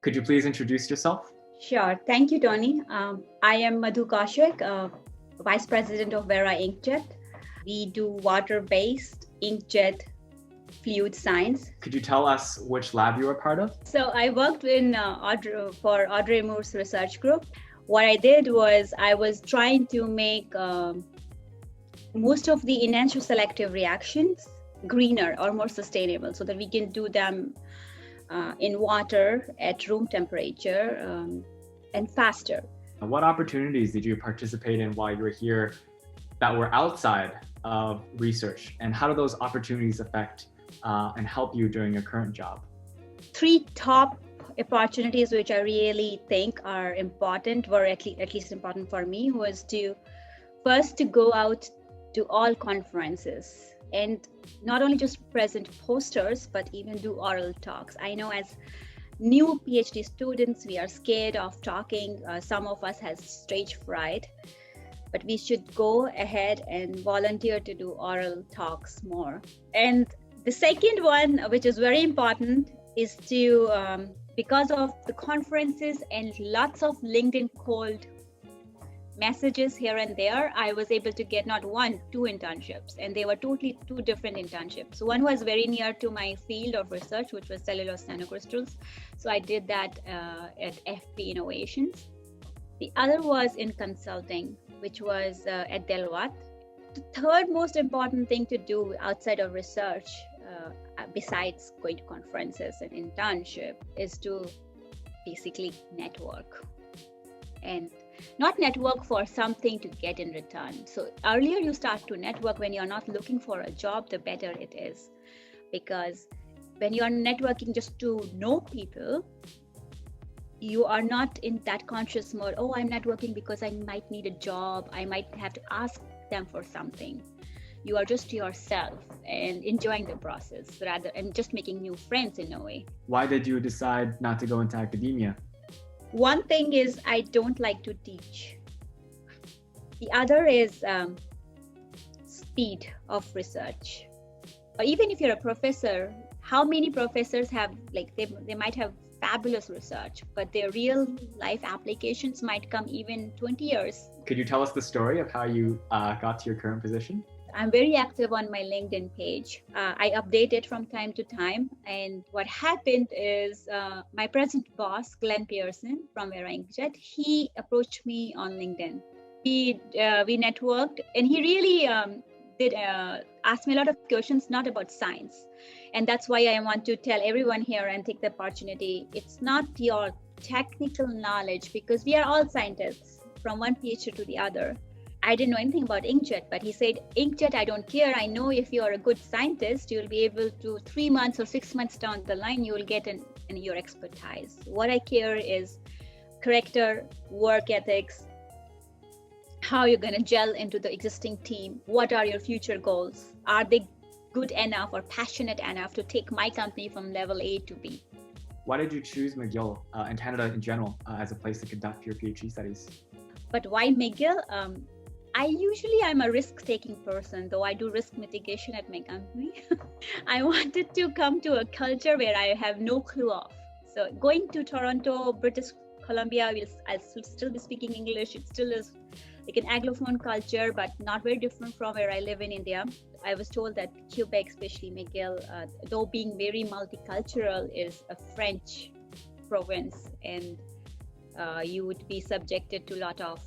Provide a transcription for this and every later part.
Could you please introduce yourself? Sure. Thank you, Tony. I am Madhu Kaushik, Vice President of Vera Inkjet. We do water-based inkjet fluid science. Could you tell us which lab you were part of? So I worked for Audrey Moore's research group. What I did was I was trying to make most of the enantioselective selective reactions greener or more sustainable so that we can do them in water at room temperature and faster. What opportunities did you participate in while you were here that were outside of research? And how do those opportunities affect and help you during your current job? 3 top opportunities which I really think are important, were at least important for me, was to first to go out to all conferences and not only just present posters, but even do oral talks. I know as new PhD students, we are scared of talking. Some of us has stage fright, but we should go ahead and volunteer to do oral talks more. And the second one, which is very important, is to, because of the conferences and lots of LinkedIn cold messages here and there, I was able to get not 1, 2 internships, and they were totally 2 different internships. One was very near to my field of research, which was cellulose nanocrystals. So I did that at FP Innovations. The other was in consulting, which was at Deloitte. The third most important thing to do outside of research, besides going to conferences and internship, is to basically network. And not network for something to get in return. So earlier you start to network when you're not looking for a job, the better it is. Because when you're networking just to know people, you are not in that conscious mode, oh, I'm networking because I might need a job, I might have to ask them for something. You are just yourself and enjoying the process rather and just making new friends in a way. Why did you decide not to go into academia? One thing is I don't like to teach. The other is speed of research. Or even if you're a professor, how many professors have, like they might have fabulous research, but their real life applications might come even 20 years. Could you tell us the story of how you got to your current position? I'm very active on my LinkedIn page. I update it from time to time. And what happened is my present boss, Glenn Pearson from Vera Inkjet, he approached me on LinkedIn. We networked, and he really did ask me a lot of questions, not about science. And that's why I want to tell everyone here and take the opportunity. It's not your technical knowledge, because we are all scientists from one PhD to the other. I didn't know anything about inkjet, but he said, inkjet, I don't care. I know if you are a good scientist, you'll be able to 3 months or 6 months down the line, you will get in your expertise. What I care is character, work ethics, how you're going to gel into the existing team. What are your future goals? Are they good enough or passionate enough to take my company from level A to B? Why did you choose McGill and Canada in general as a place to conduct your PhD studies? But why McGill? I'm a risk-taking person, though I do risk mitigation at my company. I wanted to come to a culture where I have no clue of. So going to Toronto, British Columbia, I'll still be speaking English. It still is like an Anglophone culture, but not very different from where I live in India. I was told that Quebec, especially McGill, though being very multicultural, is a French province, and you would be subjected to a lot of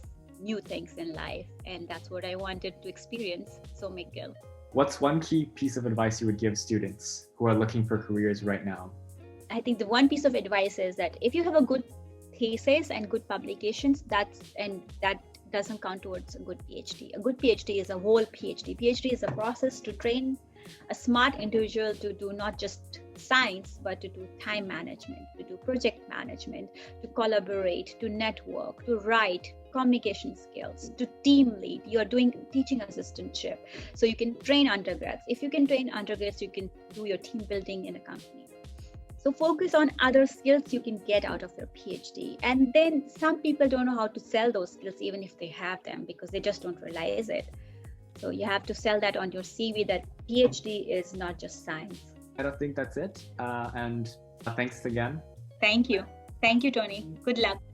new things in life, and that's what I wanted to experience. So McGill. What's one key piece of advice you would give students who are looking for careers right now? I think the one piece of advice is that if you have a good thesis and good publications, that doesn't count towards a good PhD. A good PhD is a whole PhD. PhD is a process to train a smart individual to do not just science, but to do time management, to do project management, to collaborate, to network, to write, communication skills, to team lead. You're doing teaching assistantship. So you can train undergrads. If you can train undergrads, you can do your team building in a company. So focus on other skills you can get out of your PhD. And then some people don't know how to sell those skills, even if they have them, because they just don't realize it. So you have to sell that on your CV, that PhD is not just science. I don't think that's it. And thanks again. Thank you. Thank you, Tony. Good luck.